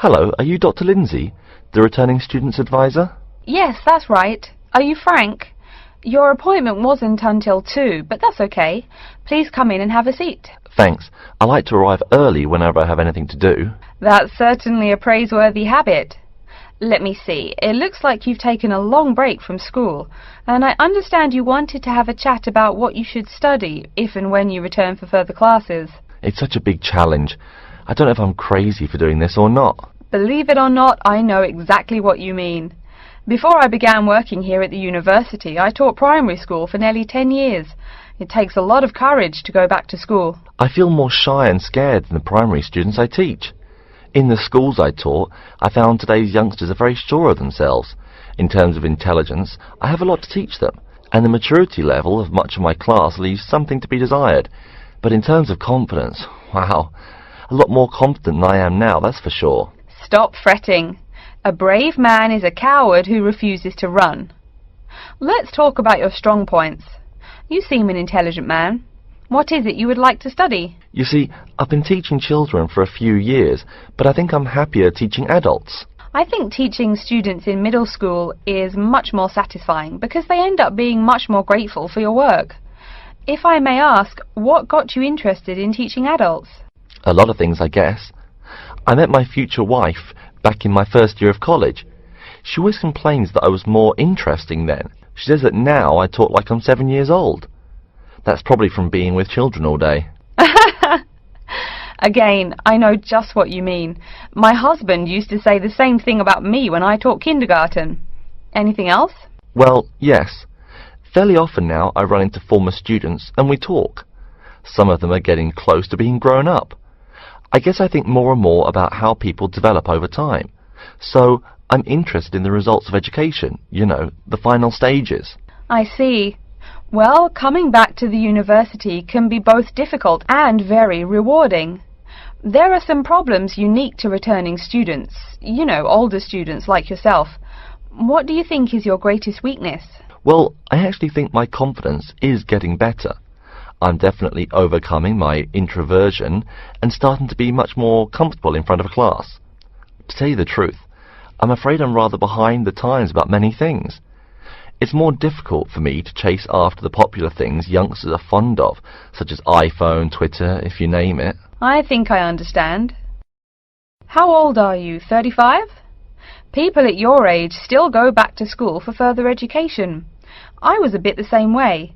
Hello, are you Dr. Lindsay, the returning student's advisor? Yes, that's right. Are you Frank? Your appointment wasn't until 2, but that's okay. Please come in and have a seat. Thanks. I like to arrive early whenever I have anything to do. That's certainly a praiseworthy habit. Let me see. It looks like you've taken a long break from school, and I understand you wanted to have a chat about what you should study if and when you return for further classes. It's such a big challenge. I don't know if I'm crazy for doing this or not. Believe it or not, I know exactly what you mean. Before I began working here at the university, I taught primary school for nearly 10 years. It takes a lot of courage to go back to school. I feel more shy and scared than the primary students I teach. In the schools I taught, I found today's youngsters are very sure of themselves. In terms of intelligence, I have a lot to teach them, and the maturity level of much of my class leaves something to be desired. But in terms of confidence, wow, a lot more confident than I am now, that's for sure. Stop fretting. A brave man is a coward who refuses to run. Let's talk about your strong points. You seem an intelligent man. What is it you would like to study? You see, I've been teaching children for a few years, but I think I'm happier teaching adults. I think teaching students in middle school is much more satisfying because they end up being much more grateful for your work. If I may ask, what got you interested in teaching adults? A lot of things, I guess. I met my future wife back in my first year of college. She always complains that I was more interesting then. She says that now I talk like I'm 7 years old. That's probably from being with children all day. Again, I know just what you mean. My husband used to say the same thing about me when I taught kindergarten. Anything else? Well, yes. Fairly often now I run into former students and we talk. Some of them are getting close to being grown up. I guess I think more and more about how people develop over time. So I'm interested in the results of education, you know, the final stages. I see. Well, coming back to the university can be both difficult and very rewarding. There are some problems unique to returning students, you know, older students like yourself. What do you think is your greatest weakness? Well, I actually think my confidence is getting better. I'm definitely overcoming my introversion and starting to be much more comfortable in front of a class. To tell you the truth, I'm afraid I'm rather behind the times about many things. It's more difficult for me to chase after the popular things youngsters are fond of, such as iPhone, Twitter, if you name it. I think I understand. How old are you, 35? People at your age still go back to school for further education. I was a bit the same way.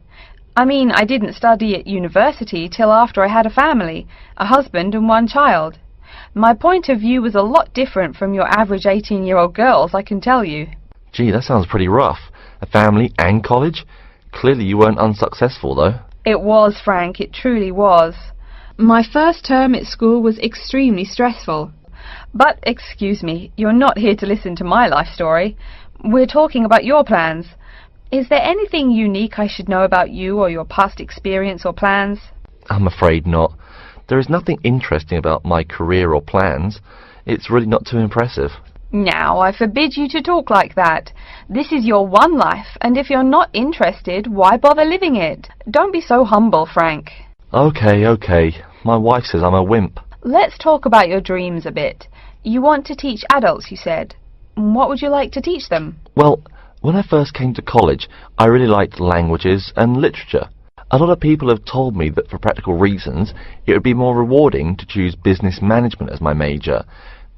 I mean, I didn't study at university till after I had a family, a husband and one child. My point of view was a lot different from your average 18-year-old girls, I can tell you. Gee, that sounds pretty rough. A family and college? Clearly you weren't unsuccessful, though. It was, Frank, it truly was. My first term at school was extremely stressful. But, excuse me, you're not here to listen to my life story. We're talking about your plans. Is there anything unique I should know about you or your past experience or plans? I'm afraid not. There is nothing interesting about my career or plans. It's really not too impressive. Now, I forbid you to talk like that. This is your one life, and if you're not interested, why bother living it? Don't be so humble, Frank. Okay. My wife says I'm a wimp. Let's talk about your dreams a bit. You want to teach adults, you said. What would you like to teach them? Well, when I first came to college, I really liked languages and literature. A lot of people have told me that for practical reasons, it would be more rewarding to choose business management as my major.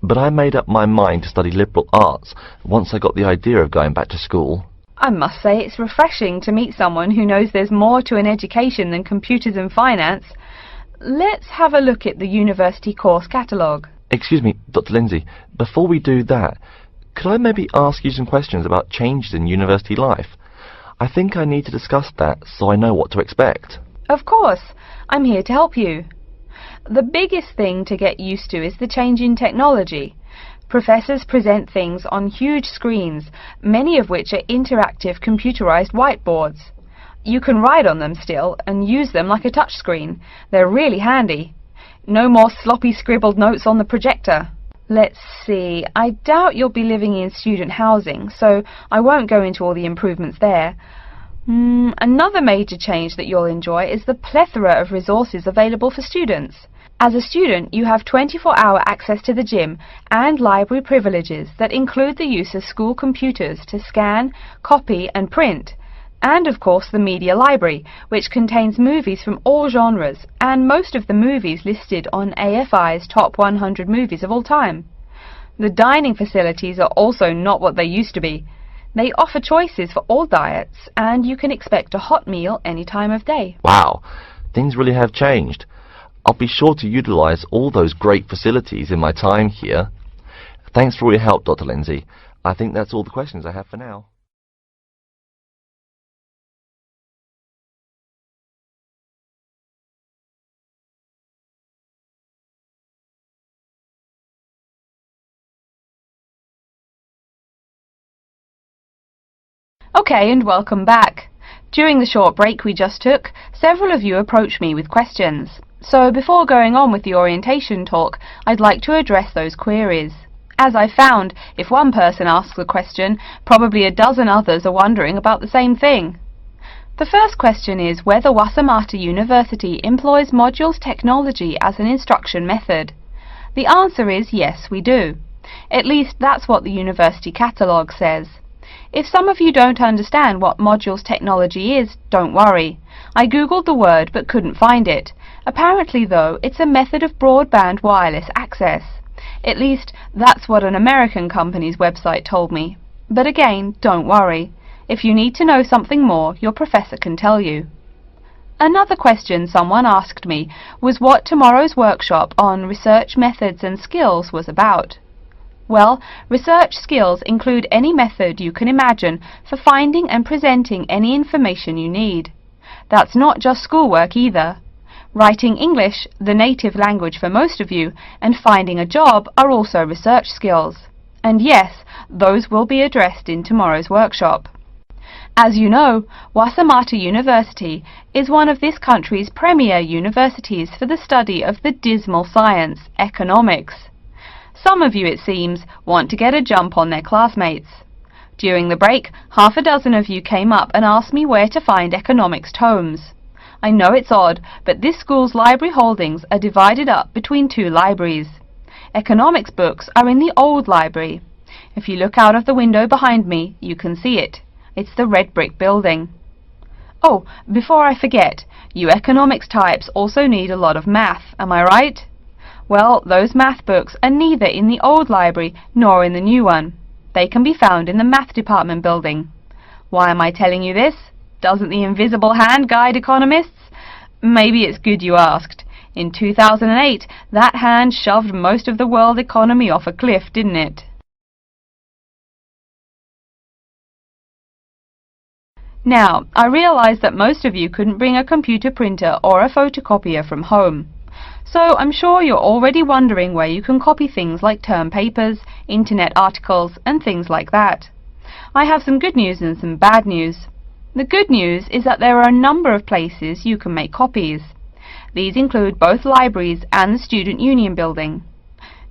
But I made up my mind to study liberal arts once I got the idea of going back to school. I must say it's refreshing to meet someone who knows there's more to an education than computers and finance. Let's have a look at the university course catalogue. Excuse me, Dr. Lindsay, before we do that, could I maybe ask you some questions about changes in university life? I think I need to discuss that so I know what to expect. Of course, I'm here to help you. The biggest thing to get used to is the change in technology. Professors present things on huge screens, many of which are interactive computerized whiteboards. You can write on them still and use them like a touchscreen. They're really handy. No more sloppy scribbled notes on the projector. Let's see, I doubt you'll be living in student housing, so I won't go into all the improvements there. Another major change that you'll enjoy is the plethora of resources available for students. As a student, you have 24-hour access to the gym and library privileges that include the use of school computers to scan, copy and print, and of course the media library, which contains movies from all genres and most of the movies listed on AFI's top 100 movies of all time. The dining facilities are also not what they used to be. They offer choices for all diets, and you can expect a hot meal any time of day. Wow, things really have changed. I'll be sure to utilize all those great facilities in my time here. Thanks for all your help, Dr. Lindsay. I think that's all the questions I have for now. Okay, and welcome back. During the short break we just took, several of you approached me with questions. So before going on with the orientation talk, I'd like to address those queries. As I found, if one person asks a question, probably a dozen others are wondering about the same thing. The first question is whether Wasamata University employs modules technology as an instruction method. The answer is yes, we do. At least that's what the university catalogue says. If some of you don't understand what modules technology is, don't worry. I googled the word but couldn't find it. Apparently, though, it's a method of broadband wireless access. At least, that's what an American company's website told me. But again, don't worry. If you need to know something more, your professor can tell you. Another question someone asked me was what tomorrow's workshop on research methods and skills was about. Well, research skills include any method you can imagine for finding and presenting any information you need. That's not just schoolwork either. Writing English, the native language for most of you, and finding a job are also research skills. And yes, those will be addressed in tomorrow's workshop. As you know, Wasamata University is one of this country's premier universities for the study of the dismal science, economics. Some of you, it seems, want to get a jump on their classmates. During the break, half a dozen of you came up and asked me where to find economics tomes. I know it's odd, but this school's library holdings are divided up between two libraries. Economics books are in the old library. If you look out of the window behind me, you can see it. It's the red brick building. Oh, before I forget, you economics types also need a lot of math, am I right? Well, those math books are neither in the old library nor in the new one. They can be found in the math department building. Why am I telling you this? Doesn't the invisible hand guide economists? Maybe it's good you asked. In 2008, that hand shoved most of the world economy off a cliff, didn't it? Now, I realize that most of you couldn't bring a computer printer or a photocopier from home. So I'm sure you're already wondering where you can copy things like term papers, internet articles, and things like that. I have some good news and some bad news. The good news is that there are a number of places you can make copies. These include both libraries and the Student Union building.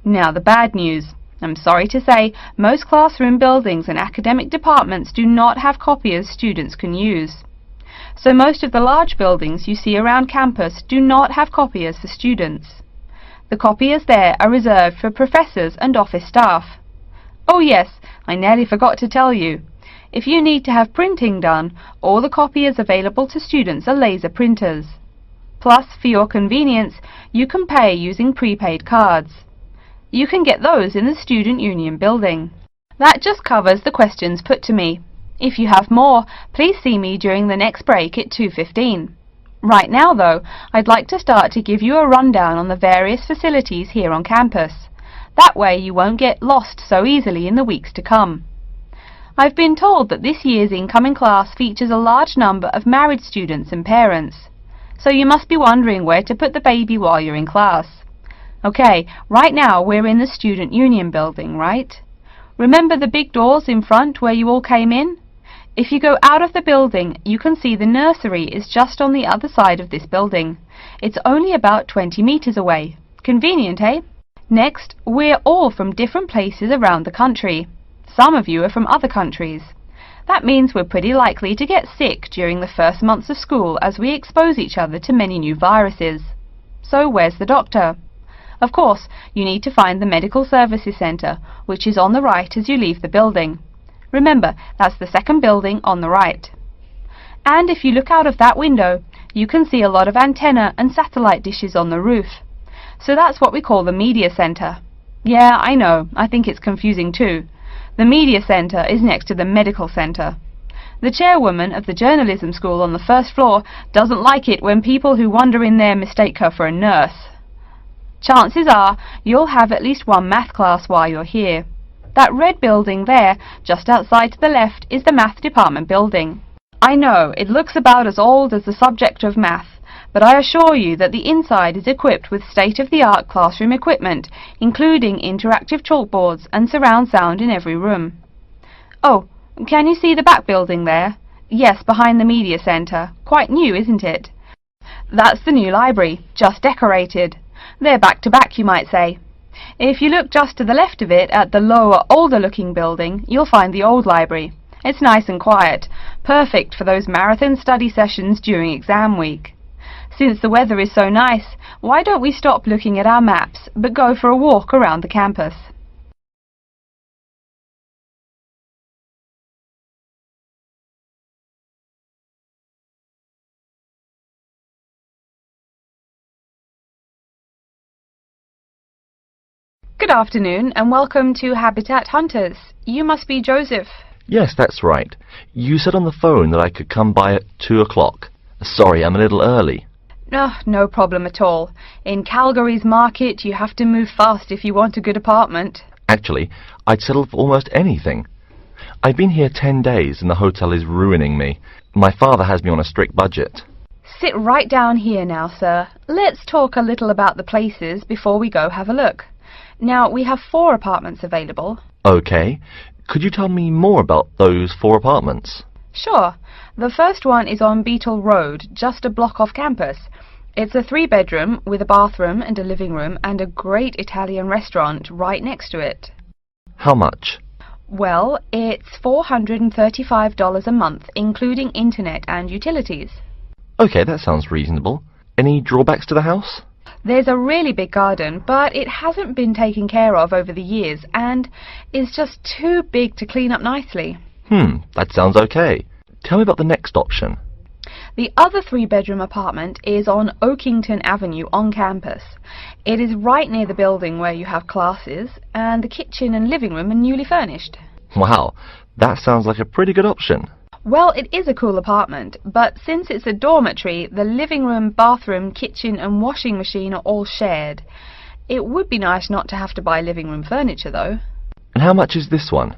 Now the bad news. I'm sorry to say, most classroom buildings and academic departments do not have copiers students can use. So most of the large buildings you see around campus do not have copiers for students. The copiers there are reserved for professors and office staff. Oh yes, I nearly forgot to tell you. If you need to have printing done, all the copiers available to students are laser printers. Plus, for your convenience, you can pay using prepaid cards. You can get those in the Student Union building. That just covers the questions put to me. If you have more, please see me during the next break at 2:15. Right now, though, I'd like to start to give you a rundown on the various facilities here on campus. That way you won't get lost so easily in the weeks to come. I've been told that this year's incoming class features a large number of married students and parents. So you must be wondering where to put the baby while you're in class. Okay, right now we're in the Student Union building, right? Remember the big doors in front where you all came in? If you go out of the building, you can see the nursery is just on the other side of this building. It's only about 20 meters away. Convenient, eh? Next, we're all from different places around the country. Some of you are from other countries. That means we're pretty likely to get sick during the first months of school as we expose each other to many new viruses. so where's the doctor? Of course, you need to find the Medical Services Centre, which is on the right as you leave the building. Remember, that's the second building on the right. And if you look out of that window, you can see a lot of antenna and satellite dishes on the roof. So that's what we call the Media Centre. Yeah, I know, I think it's confusing too. The Media Centre is next to the Medical Centre. The chairwoman of the journalism school on the first floor doesn't like it when people who wander in there mistake her for a nurse. Chances are you'll have at least one math class while you're here. That red building there, just outside to the left, is the math department building. I know, it looks about as old as the subject of math, but I assure you that the inside is equipped with state-of-the-art classroom equipment, including interactive chalkboards and surround sound in every room. Oh, can you see the back building there? Yes, behind the Media Centre. Quite new, isn't it? That's the new library, just decorated. They're back to back, you might say. If you look just to the left of it at the lower, older-looking building, you'll find the old library. It's nice and quiet, perfect for those marathon study sessions during exam week. Since the weather is so nice, why don't we stop looking at our maps, but go for a walk around the campus? Good afternoon and welcome to Habitat Hunters. You must be Joseph. Yes, that's right. You said on the phone that I could come by at 2 o'clock. Sorry, I'm a little early. No problem at all. In Calgary's market, you have to move fast if you want a good apartment. Actually, I'd settle for almost anything. I've been here 10 days and the hotel is ruining me. My father has me on a strict budget. Sit right down here now, sir. Let's talk a little about the places before we go have a look. Now, we have 4 apartments available. Okay. Could you tell me more about those 4 apartments? Sure. The first one is on Beetle Road, just a block off campus. It's a 3-bedroom with a bathroom and a living room and a great Italian restaurant right next to it. How much? Well, it's $435 a month, including internet and utilities. Okay, that sounds reasonable. Any drawbacks to the house? There's a really big garden, but it hasn't been taken care of over the years and is just too big to clean up nicely. That sounds okay. Tell me about the next option. The other 3-bedroom apartment is on Oakington Avenue on campus. It is right near the building where you have classes, and the kitchen and living room are newly furnished. Wow, that sounds like a pretty good option. Well, it is a cool apartment, but since it's a dormitory, the living room, bathroom, kitchen and washing machine are all shared. It would be nice not to have to buy living room furniture, though. And how much is this one?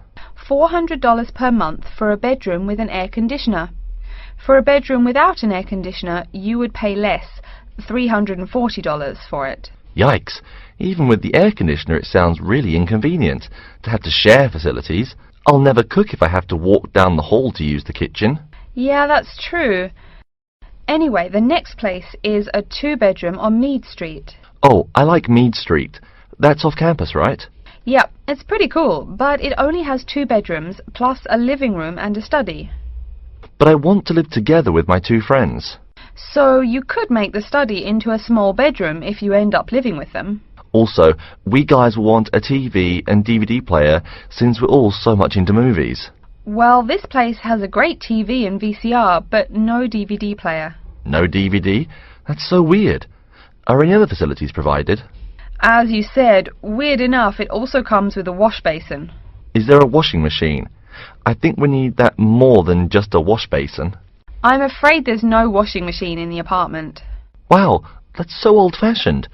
$400 per month for a bedroom with an air conditioner. For a bedroom without an air conditioner, you would pay less, $340 for it. Yikes, even with the air conditioner it sounds really inconvenient to have to share facilities. I'll never cook if I have to walk down the hall to use the kitchen. Yeah, that's true. Anyway, the next place is a 2-bedroom on Mead Street. Oh, I like Mead Street. That's off campus, right? Yep, it's pretty cool, but it only has 2 bedrooms, plus a living room and a study. But I want to live together with my 2 friends. So you could make the study into a small bedroom if you end up living with them. Also, we guys will want a TV and DVD player since we're all so much into movies. Well, this place has a great TV and VCR, but no DVD player. No DVD? That's so weird. Are any other facilities provided? As you said, weird enough, it also comes with a wash basin. Is there a washing machine? I think we need that more than just a wash basin. I'm afraid there's no washing machine in the apartment. Wow, that's so old-fashioned.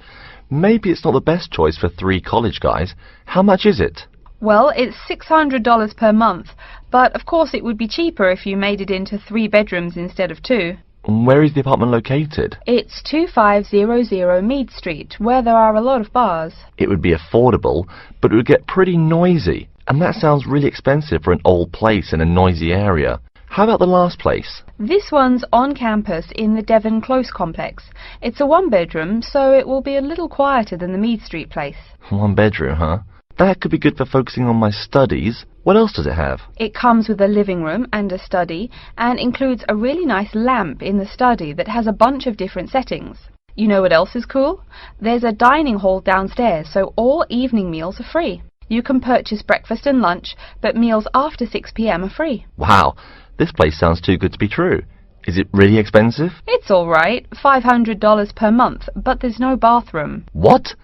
Maybe it's not the best choice for 3 college guys. How much is it? Well, it's $600 per month, but of course it would be cheaper if you made it into 3 bedrooms instead of 2. Where is the apartment located? It's 2500 Mead Street, where there are a lot of bars. It would be affordable, but it would get pretty noisy, and that sounds really expensive for an old place in a noisy area. How about the last place? This one's on campus in the Devon Close complex. It's a 1-bedroom, so it will be a little quieter than the Mead Street place. 1 bedroom, huh? That could be good for focusing on my studies. What else does it have? It comes with a living room and a study, and includes a really nice lamp in the study that has a bunch of different settings. You know what else is cool? There's a dining hall downstairs, so all evening meals are free. You can purchase breakfast and lunch, but meals after 6 p.m. are free. Wow, this place sounds too good to be true. Is it really expensive? It's all right, $500 per month, but there's no bathroom. What?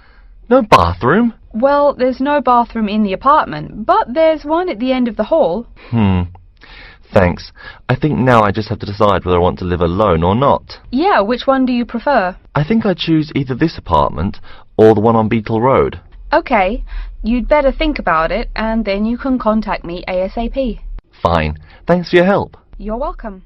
No bathroom? Well, there's no bathroom in the apartment, but there's one at the end of the hall. Thanks. I think now I just have to decide whether I want to live alone or not. Yeah, which one do you prefer? I think I'd choose either this apartment or the one on Beetle Road. Okay, you'd better think about it, and then you can contact me ASAP. Fine. Thanks for your help. You're welcome.